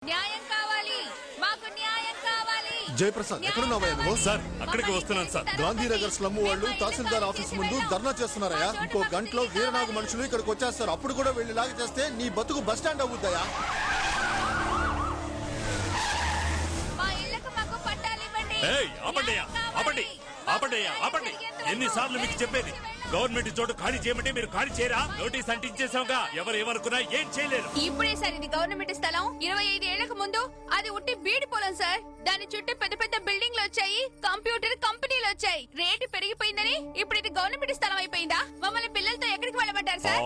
న్యాయం కావాలి, మాకు న్యాయం కావాలి. జయప్రసాద్ ఎక్కడున్నావయ్యా నువ్వు? సార్ అక్కడికి వస్తున్నాను సార్. గాంధీనగర్ స్లమ్ వాళ్ళు తహసీల్దార్ ఆఫీస్ ముందు ధర్నా చేస్తున్నారయ్యా. ఇంకో గంటలో వీరనాగు మనుషులు ఇక్కడికి వచ్చేస్తారు. అప్పుడు కూడా వెళ్ళి లాగా చేస్తే నీ బతుకు బస్ స్టాండ్ అవుద్దయా? మా ఇళ్ళకు మాకు పట్టాలు ఇవ్వండి. ఆపండి. ఎన్నిసార్లు మీకు చెప్పేది? గవర్నమెంట్ చోటు ఖాళీ చేయమంటే మీరు ఖాళీ చేయరా? నోటీస్ అంటించేసావుగా, ఎవరు ఏమనుకున్నా ఏం చేయలేరు. ఇప్పుడే సార్ ఇది గవర్నమెంట్ స్థలం. 25 ఏళ్లకు ముందు అది ఉట్టి బీడి పొలం సార్. దాని చుట్టూ పెద్ద పెద్ద బిల్డింగ్లు వచ్చాయి, కంప్యూటర్ కంపెనీలు వచ్చాయి. రేటు పెరిగిపోయిందని ఇప్పుడు ఇది గవర్నమెంట్ స్థలం అయిపోయిందా? మమ్మల్ని పిల్లలతో ఎక్కడికి వెళ్ళమంటారు సార్?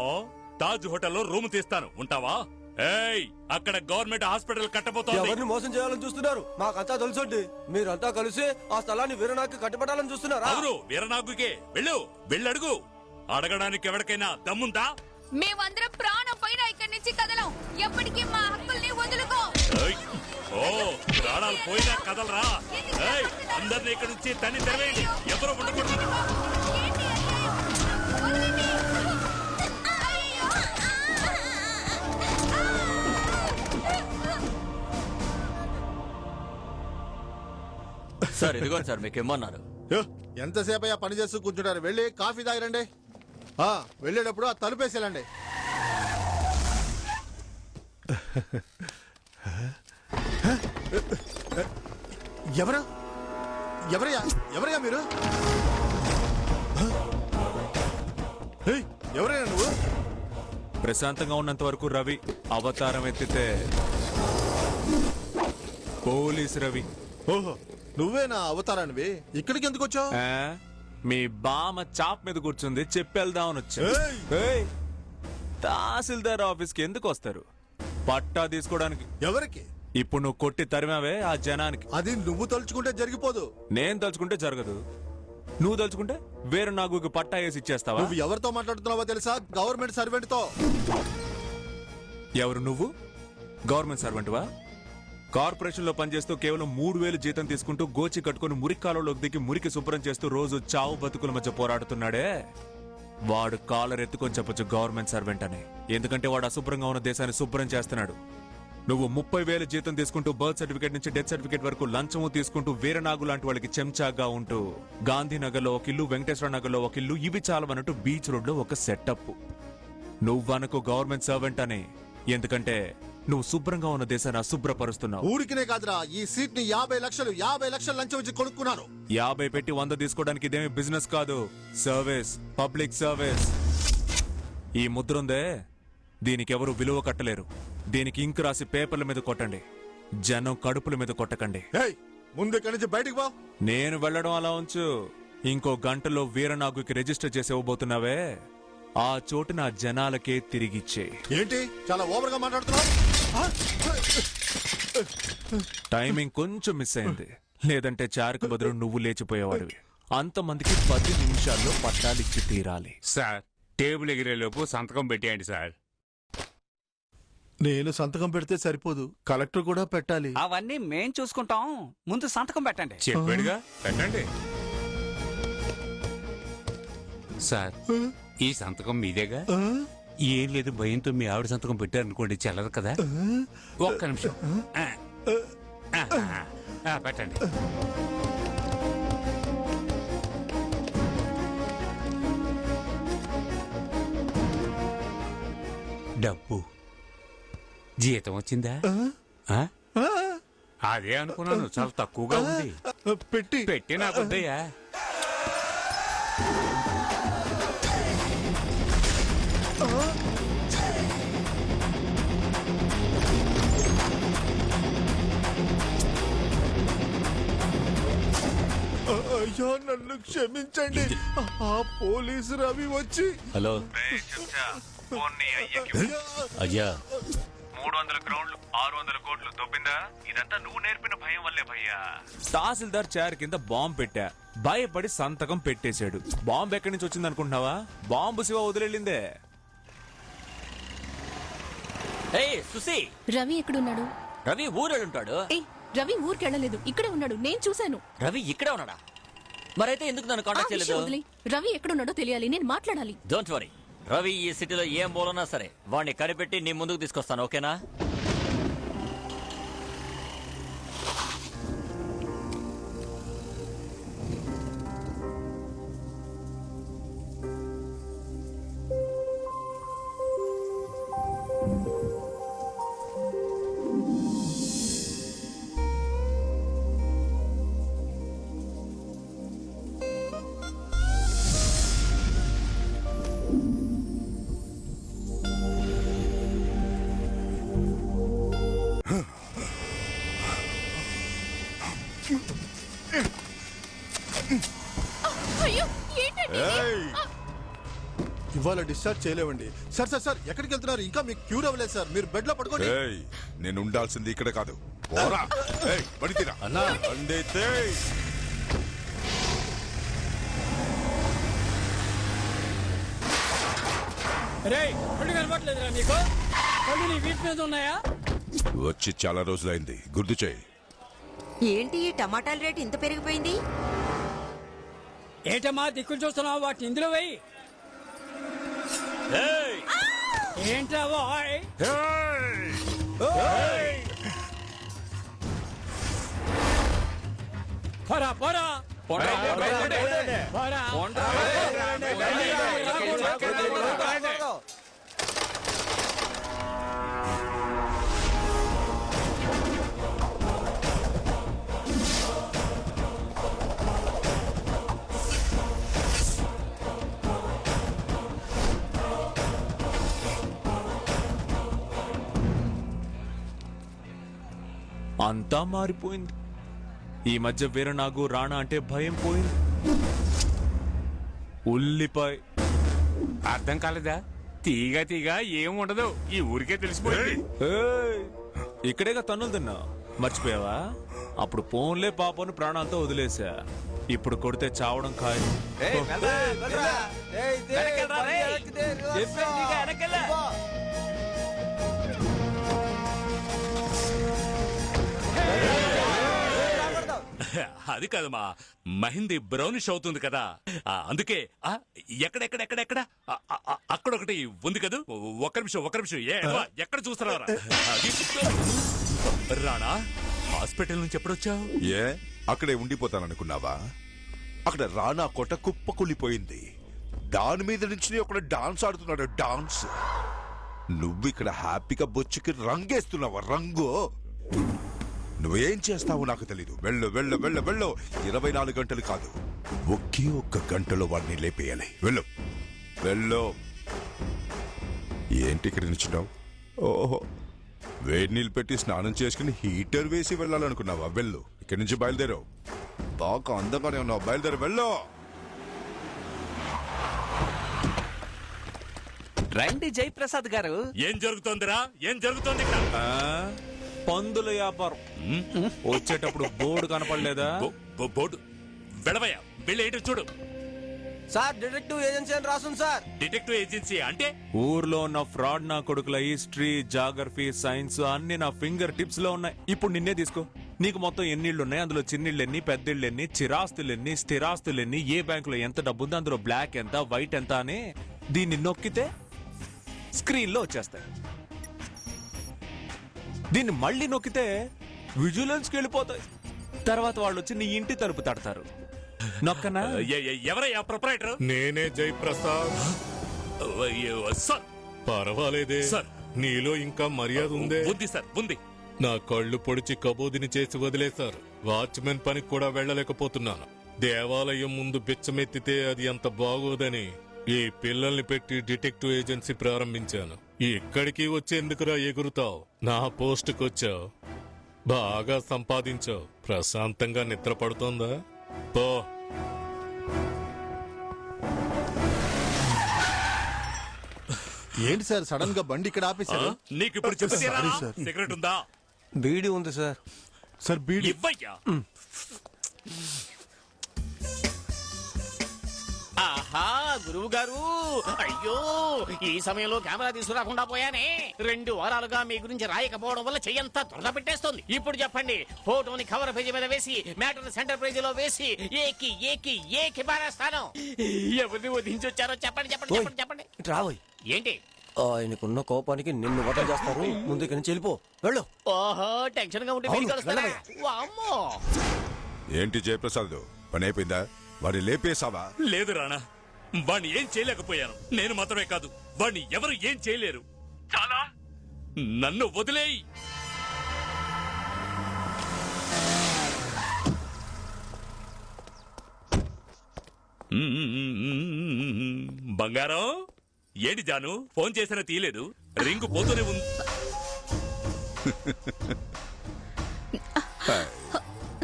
తాజ్ హోటల్లో రూమ్ తీస్తాను, ఉంటావా? ఏయ్, అక్కడ గవర్నమెంట్ హాస్పిటల్ కట్టబోతోంది. ఎవరిని మోసం చేయాలని చూస్తున్నారు? మాకంతా తెలుసండి. మీరంతా కలిసి ఆ స్థలాన్ని వీరనాకి కట్టబెట్టాలని చూస్తున్నారా? అవును, వీరనాగుకే. వెళ్ళడుగు. అడగడానికి ఎవరికైనా దమ్ముందా? మేమందరం ప్రాణం పైన ఇక్కడి నుంచి కదలం. ఎప్పటికీ మా హక్కుల్ని వదులుకో. ప్రాణాలు పోయినా కదలరా. అందరినీ ఇక్కడ నుంచి తన్ని తెరవేయండి. ఎవరు ఉండకూడదు. ఏంటి అన్యాయం? వదలండి. సార్ ఇదిగోండి సార్, మీకు ఇమ్మన్నారు. ఎంతసేపు అయ్యా పని చేస్తూ కూర్చుంటారు? వెళ్ళి కాఫీ తాగిరండి. వెళ్ళేటప్పుడు ఆ తలుపేసేలండి. ఎవరయ్యా మీరు? ఎవరయ్యా నువ్వు? ప్రశాంతంగా ఉన్నంత వరకు రవి, అవతారం ఎత్తితే పోలీస్ రవి. ఓహో, నువ్వే నా అవతారానివి. ఇక్కడికి ఎందుకు వచ్చావు? మీ బామ చాప్ మీద కూర్చుంది, చెప్పేద్దామని వచ్చా. తహసీల్దార్ ఆఫీస్కి ఎందుకు వస్తారు? పట్టా తీసుకోవడానికి. ఎవరికి? ఇప్పుడు నువ్వు కొట్టి తరిమావే ఆ జనానికి. అది నువ్వు తలుచుకుంటే జరిగిపోదు. నేను తలుచుకుంటే జరగదు. నువ్వు తలుచుకుంటే వేరే నాకు పట్టా వేసి ఇచ్చేస్తావా? నువ్వు ఎవరితో మాట్లాడుతున్నావో తెలుసా? గవర్నమెంట్ సర్వెంట్ తో. ఎవరు నువ్వు? గవర్నమెంట్ సర్వెంట్వా? కార్పొరేషన్ లో పనిచేస్తూ కేవలం 3000 జీతం తీసుకుంటూ గోచి కట్టుకుని మురికాలలోకి దిగి మురికి శుభ్రం చేస్తూ రోజు చావు బతుకుల మధ్య పోరాడుతున్నాడే, వాడు కాలర్ ఎత్తుకొని చెప్పొచ్చు గవర్నమెంట్ సర్వెంట్ అని. ఎందుకంటే వాడు అశుభ్రంగా ఉన్న దేశాన్ని శుభ్రం చేస్తున్నాడు. నువ్వు 30,000 జీతం తీసుకుంటూ బర్త్ సర్టిఫికేట్ నుంచి డెత్ సర్టిఫికేట్ వరకు లంచము తీసుకుంటూ వీరనాగు లాంటి వాళ్ళకి చెంచాగా ఉంటూ గాంధీనగర్ లో ఒక ఇల్లు, వెంకటేశ్వర నగర్ లో ఒక ఇల్లు, ఇవి చాలవన్నట్టు బీచ్ రోడ్ లో ఒక సెటప్. నువ్వనుకో గవర్నమెంట్ సర్వెంట్ అని. ఎందుకంటే నువ్వు శుభ్రంగా ఉన్న దేశాన్ని అశుభ్రపరుస్తున్నావు. ఊరికినే కాదురా, ఈ సీట్ ని 50 లక్షలు లంచం ఇచ్చి కొనుక్కున్నారు. 50 పెట్టి 100 తీసుకోవడానికి ఇదేమి బిజినెస్ కాదు, సర్వీస్, పబ్లిక్ సర్వీస్. ఈ ముద్ర ఉందే, దీనికి ఎవరు విలువ కట్టలేరు. దీనికి ఇంకు రాసి పేపర్ల మీద కొట్టండి, జనం కడుపుల మీద కొట్టకండి. ముందు ఇక్కడి నుంచి బయటికి పో. నేను వెళ్ళడం అలా ఉంచు. ఇంకో గంటలో వీరనాగుకి రిజిస్టర్ చేసి ఇవ్వబోతున్నావే, ఆ చోటు నా జనాలకే తిరిగిచ్చే. ఏంటి చాలా ఓవర్ గా మాట్లాడుతున్నావు? టైమింగ్ కొంచెం మిస్ అయింది, లేదంటే చారుకు బదులు నువ్వు లేచిపోయేవాడివి. అంతమందికి 10 నిమిషాల్లో పట్టాలిచ్చి తీరాలి. సార్, టేబుల్ ఎగిరేలోపు సంతకం పెట్టేయండి సార్. నేను సంతకం పెడితే సరిపోదు, కలెక్టర్ కూడా పెట్టాలి. అవన్నీ మేం చూసుకుంటాం, ముందు సంతకం పెట్టండి. చెప్పాడుగా, పెట్టండి సార్. ఈ సంతకం మీదేగా? ఏం లేదు, భయంతో మీ ఆవిడ సంతకం పెట్టారనుకోండి, చెల్లదు కదా. ఒక్క నిమిషం పెట్టండి. డబ్బు జీతం వచ్చిందా? అదే అనుకున్నాను, చాలా తక్కువగా ఉంది. పెట్టి నాకొద్దయ్యా. అయ్యా నన్ను క్షమించండి. ఆ పోలీసు రవి వచ్చి హలో అయ్యా, 300 గ్రౌండ్లు 600 కోట్లు దొబ్బిందా? ఇదంతా నువ్వు నేర్పిన భయం వల్లే భయ్యా. తహసీల్దార్ చైర్ కింద బాంబు పెట్టా, భయపడి సంతకం పెట్టేశాడు. బాంబు ఎక్కడి నుంచి వచ్చింది అనుకుంటున్నావా? బాంబు శివ వదిలేళ్ళిందే. సుసి, రవి ఎక్కడున్నాడు? రవి ఊరెళ్ళుంటాడు. రవి ఊరికెళ్ళలేదు, ఇక్కడే ఉన్నాడు, నేను చూశాను. రవి ఇక్కడే ఉన్నాడా? మరైతే ఎందుకు నన్ను కాంటాక్ట్ చేయలేదు? రవి ఎక్కడున్నాడో తెలియాలి, నేను మాట్లాడాలి. డోంట్ వరీ, రవి ఈ సిటీలో ఏం మూలన్నా సరే వాడిని కనిపెట్టి నీ ముందుకు తీసుకొస్తాను, ఓకేనా? ఇవాళ డిశ్చార్జ్ చేయలేవండి. సార్ సార్ సార్ ఎక్కడికి వెళ్తున్నారు? ఇంకా మీకు క్యూర్ అవ్వలేదు సార్. మీరు బెడ్ లో పడుకోండి. ఏయ్, నేను ఉండాల్సింది ఇక్కడ కాదు. పోరా. ఏయ్, బడితిరా. అందేతే. వచ్చి చాలా రోజులైంది, గుర్తు చేయి. ఏంటి ఈ టమాటాల రేటు ఇంత పెరిగిపోయింది? ఏంటమ్మా దిక్కులు చూస్తున్నావు? వాటిని ఇందులో వెయ్యి. ఏంట్రా బాయ్? పోరా పోరా పోరా. అంతా మారిపోయింది. ఈ మధ్య వీరనాగు రాణా అంటే భయం పోయింది. ఉల్లిపాయ అర్థం కాలేదా? తీగ తీగ ఏం ఉండదు, ఈ ఊరికే తెలిసిపోయింది. ఏయ్, ఇక్కడేగా తన్నులు తిన్నా, మర్చిపోయావా? అప్పుడు పోన్లే పాపను ప్రాణాలతో వదిలేసా. ఇప్పుడు కొడితే చావడం ఖాయం. అది కాదమ్మా, మహిందీ బ్రౌనిష్ అవుతుంది కదా, అందుకే ఎక్కడెక్కడెక్కడెక్కడ అక్కడొకటి ఉంది కదా. ఒక్క నిమిషం ఎక్కడ చూస్తున్నారా? రాణా, హాస్పిటల్ నుంచి ఎప్పుడొచ్చావు? ఏ, అక్కడే ఉండిపోతాననుకున్నావా? అక్కడ రానా కొట్ట కుప్ప కూలిపోయింది. దాని మీద నుంచి ఒక డాన్స్ ఆడుతున్నాడు, డాన్స్. నువ్వు ఇక్కడ హ్యాపీగా బొచ్చుకి రంగేస్తున్నావా? రంగు నువ్వేం చేస్తావో నాకు తెలీదు. వెళ్ళు వెళ్ళు వెళ్ళు వెళ్ళు. 24 గంటలు కాదు, ఒకే ఒక్క గంటలో వాడిని లేపేయాలి. వెళ్ళు వెళ్ళు. ఏంటి ఇక్కడ నిల్చున్నావు? ఓహో, వేడి నీళ్ళు పెట్టి స్నానం చేసుకుని హీటర్ వేసి వెళ్ళాలనుకున్నావా? వెళ్ళు, ఇక్కడి నుంచి బయలుదేరావు. బాగా అందంగానే ఉన్నావు, బయలుదేరు, వెళ్ళు. రండి జయప్రసాద్ గారు. ఏం జరుగుతోందిరా? ఏం జరుగుతోంది ఇక్కడ? పందుల వ్యాపారం. వచ్చేటప్పుడు బోర్డు కనపడలేదా? బోర్డు వెళ్ళవయ్యా, వెళ్ళి ఏంటో చూడు. సార్, డిటెక్టివ్ ఏజెన్సీ అని రాసుంది సార్. డిటెక్టివ్ ఏజెన్సీ అంటే? ఊర్లో ఉన్న ఫ్రాడ్ నా కొడుకుల హిస్టరీ, జాగ్రఫీ, సైన్స్ అన్ని నా ఫింగర్ టిప్స్ లో ఉన్నాయి. ఇప్పుడు నిన్నే తీసుకో. నీకు మొత్తం ఎన్నిళ్ళు ఉన్నాయి, అందులో చిన్నిళ్ళెన్ని, పెద్దిళ్ళెన్ని, చిరాస్తులెన్ని, స్థిరాస్తులెన్ని, ఏ బ్యాంకులో ఎంత డబ్బు ఉంది, అందులో బ్లాక్ ఎంత, వైట్ ఎంత అని దీన్ని నొక్కితే స్క్రీన్ లో వచ్చేస్తాయి. దీన్ని మళ్ళీ నొక్కితే విజిలెన్స్ కి వెళ్ళిపోతాయి. తర్వాత వాళ్ళు వచ్చి నీ ఇంటి తలుపు తడతారు. నొక్కనా? ఎవరయ్యా ప్రొపరైటర్? నేనే జయప్రసాద్. సార్ పర్వాలేదే సార్, నీలో ఇంకా మర్యాద ఉందే? ఉంది సార్, ఉంది. నా కళ్ళు పొడిచి కబూదిని చేసి వదిలేశారు. వాచ్మెన్ పనికి కూడా వెళ్ళలేకపోతున్నాను. దేవాలయం ముందు బిచ్చమెత్తితే అది అంత బాగోదని ఈ పిల్లల్ని పెట్టి డిటెక్టివ్ ఏజెన్సీ ప్రారంభించాను. ఇక్కడికి వచ్చేందుకురా ఎగురుతావు? నా పోస్టుకొచ్చావు, బాగా సంపాదించావు, ప్రశాంతంగా నిద్ర పడుతోందా? పో. ఏంటి సార్ సడన్ గా బండి ఇక్కడ ఆపేశారు? నీకు ఇప్పుడు చెప్పేరా? సిగరెట్ ఉందా? బీడీ ఉంది సార్. సార్ బీడి ఇవ్వయ్యా. ఆహా, గురువు గారు, అయ్యో ఈ సమయంలో కెమెరా తీసుకురాకుండా పోయానే. 2 వారాలుగా మీ గురించి రాయకపోవడం వల్ల చెయ్యంతా త్వరగా పెట్టేస్తోంది. ఇప్పుడు చెప్పండి, ఫోటోని కవర్ పేజీ మీద వేసి మ్యాటర్ సెంటర్ పేజీలో వేసి ఏకి ఏకి ఏకి పారేస్తాను. ఎవరిని వధించొచ్చారో చెప్పండి చెప్పండి చెప్పండి చెప్పండి. రావోయ్. ఏంటి? ఆయనకున్న కోపానికి నిన్ను వదలు చేస్తారు. ముందు ఇక్కడి నుంచి వెళ్ళిపో, వెళ్ళు. ఓహో, టెన్షన్ గా ఉంటే అవును, మీకు కలుస్తారా? వెళ్ళవయ్యా. వామ్మో. ఏంటి జయప్రసాద్, పని అయిపోయిందా? వాడిని లేపేశావా? లేదు రాణా, వాణ్ణి ఏం చేయలేకపోయాను. నేను మాత్రమే కాదు, వాణ్ణి ఎవరు ఏం చేయలేరు. చాలా, నన్ను వదిలేయి. బంగారం, ఏంటి జాను ఫోన్ చేసినా తీయలేదు? రింగు పోతూనే ఉంది.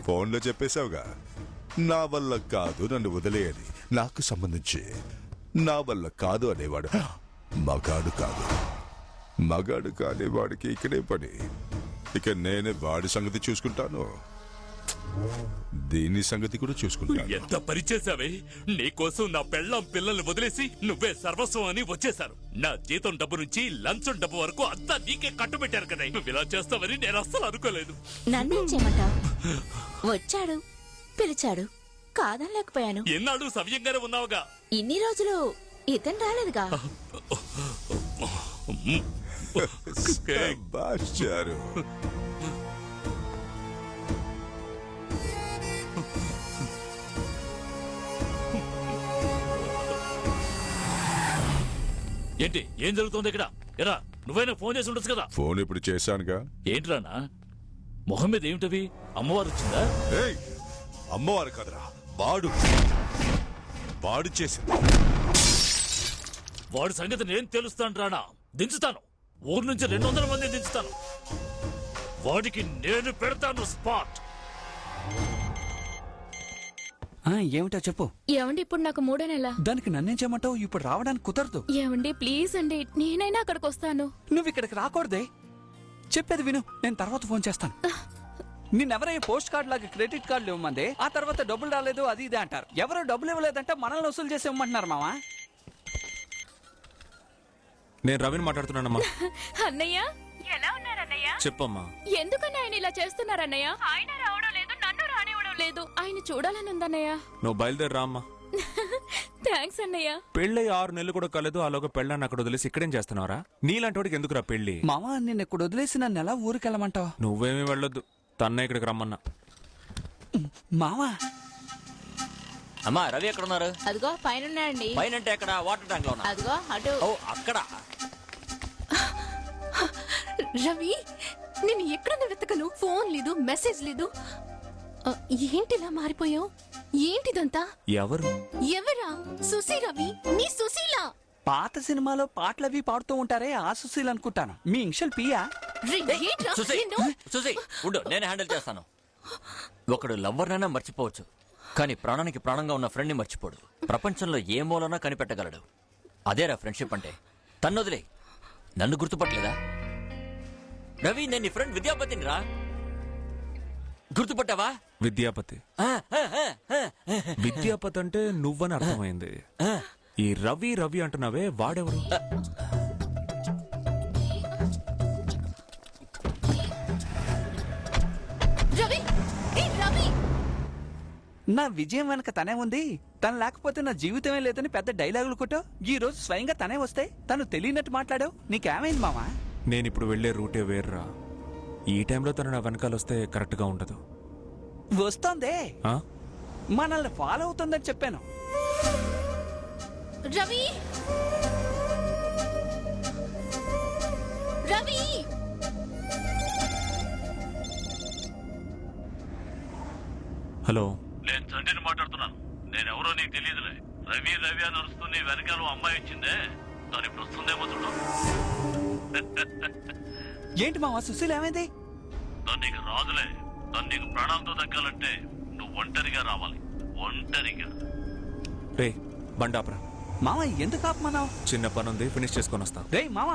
ఫోన్లో చెప్పేశావుగా, నా వల్ల కాదు నన్ను వదిలేయని. నాకు సంబంధించి నా వల్ల కాదు అనేవాడు మగాడు కాదు. మగాడు కానివాడికి ఇక్కడే పని. ఇక నేనే వాడి సంగతి చూసుకుంటాను, దీని సంగతి కూడా చూసుకుంటాను. ఎంత పరిచేసావే! నీకోసం నా పెళ్ళాం పిల్లల్ని వదిలేసి నువ్వే సర్వస్వం అని వచ్చేశారు. నా జీతం డబ్బు నుంచి లంచం డబ్బు వరకు అంతా నీకే కట్టుబెట్టారు కదా. నువ్వు ఇలా చేస్తావని నేను అస్సలు అనుకోలేదు. నన్నేం చేయమంటావు? వచ్చాడు, పిలిచాడు, కాదనలేకపోయాను. ఎన్నాడు సవ్యంగానే ఉన్నావుగా. ఇన్ని రోజులు ఇతను రాలేదుగా. శభాష్ చారు. ఏంటి ఏం జరుగుతోంది ఇక్కడ? ఎరా నువ్వైనా ఫోన్ చేసి ఉండొచ్చు కదా. ఫోన్ ఇప్పుడు చేశానుగా. ఏంట్రానా మొహం మీద ఏమిటవి? అమ్మవారు వచ్చిందా? ఏయ్, అమ్మవారు కదరా, వాడు చేసింది. వాడి సంగతి నేను తెలుస్తాను రానా. దించుతాను, ఊరు నుంచి 200 మంది దించుతాను. వాడికి నేను పెడతాను స్పాట్. ఏమిటో చెప్పు. ఏమండి ఇప్పుడు నాకు 3వ నెల. దానికి నన్నేం చేయమంటావు? ఇప్పుడు రావడానికి కుదరదు. ఏమండి ప్లీజ్ అండి, నేనైనా అక్కడికి వస్తాను. నువ్వు ఇక్కడికి రాకూడదే. చెప్పేది విను, నేను తర్వాత ఫోన్ చేస్తాను. నిన్నెవరైనా పోస్ట్ కార్డ్ లాగా క్రెడిట్ కార్డులు ఇవ్వమందే, ఆ తర్వాత డబ్బులు రాలేదు అది ఇది అంటారు. ఎవరో డబ్బులు ఇవ్వలేదంటే మనల్ని వసూలు చేసి ఇవ్వమంటున్నారు మావా. నేను రవిని మాట్లాడుతున్నానమ్మా. అన్నయ్య ఎలా ఉన్నారన్నయ్య? చెప్పమ్మా. ఎందుకని ఆయన ఇలా చేస్తున్నారన్నయ్య? ఆయన రావడం లేదు, నన్ను రానివ్వడం లేదు. ఆయన చూడాలని ఉందన్నయ్య. నువ్వు బయలుదేరి రామ్మా. థ్యాంక్స్ అన్నయ్య. పెళ్ళై 6 నెలలు కూడా కలదు, ఆలోగా పెళ్ళాన్ని అక్కడ వదిలేసి ఇక్కడేం చేస్తున్నావురా? నీలాంటి వాడికి ఎందుకురా పెళ్లి? మావా నిన్న ఇక్కడ వదిలేసి నన్ను ఎలా ఊరికెళ్ళమంటావు? నువ్వేమీ వెళ్ళొద్దు, తన్నే ఇక్కడికి రమ్మన్నా. మావా అమ్మా రవి ఎక్కడ ఉన్నారు? అదిగో పైన ఉన్నాయండి. పైన అంటే ఎక్కడ? వాటర్ ట్యాంక్ లో ఉన్నా. అదిగో అటు. ఓ అక్కడ. రవి నేను ఎక్కడ వెతకను? ఫోన్ లేదు, మెసేజ్ లేదు. ఏంటిలా మారిపోయావు? ఏంటిదంతా? ఎవరు? ఎవరా? సుశీ రవి, నీ సుశీల. పాత సినిమాలో పాటలవి పాడుతూ ఉంటారే ఆ సుశీల్ అనుకుంటాను. మీ ఇన్షియల్ పియా? చూసి ఉండు, నేను హ్యాండిల్ చేస్తాను. ఒకడు లవ్వర్నైనా మర్చిపోవచ్చు, కానీ ప్రాణానికి ప్రాణంగా ఉన్న ఫ్రెండ్ని మర్చిపోడు. ప్రపంచంలో ఏ మూలనా కనిపెట్టగలడు. అదేరా ఫ్రెండ్షిప్ అంటే. తన్నొదిలే, నన్ను గుర్తుపట్టలేదా? రవి నేను నీ ఫ్రెండ్ విద్యాపతిని రా. గుర్తుపట్టావా? విద్యాపతి. విద్యాపతి అంటే నువ్వని అర్థమైంది. ఈ రవి రవి అంటున్నావే, వాడెవరు? రవి, ఏ రవి. నా విజయం వెనక తనే ఉంది. తను లేకపోతే నా జీవితమే లేదని పెద్ద డైలాగులు కొట్టావు. ఈ రోజు స్వయంగా తనే వస్తే తను తెలియనట్టు మాట్లాడావు. నీకేమైంది మామా? నేనిప్పుడు వెళ్లే రూటే వేర్రా. ఈ టైంలో తను నా వెనకాల వస్తే కరెక్ట్ గా ఉండదు. వస్తోందే, ఆ? మనల్ని ఫాలో అవుతుందని చెప్పాను. రవి, రవి. హలో, నేను తండ్రిని మాట్లాడుతున్నాను. నేనెవరో నీకు తెలియదులే. రవి రవి అని అరుస్తూ నీ వెనకాల అమ్మాయి వచ్చిందే, దాని ఇప్పుడు వస్తుందేమో చూడు. ఏంటి మావా సుశీల్ ఏమైంది? దాన్ని నీకు రాదులే. దాన్ని నీకు ప్రాణాలతో దక్కాలంటే నువ్వు ఒంటరిగా రావాలి. ఒంటరిగా. రే బండాపురా. మామ ఎందుకు ఆపమన్నావు? చిన్న పనుంది, ఫినిష్ చేసుకొని వస్తా. రే మామ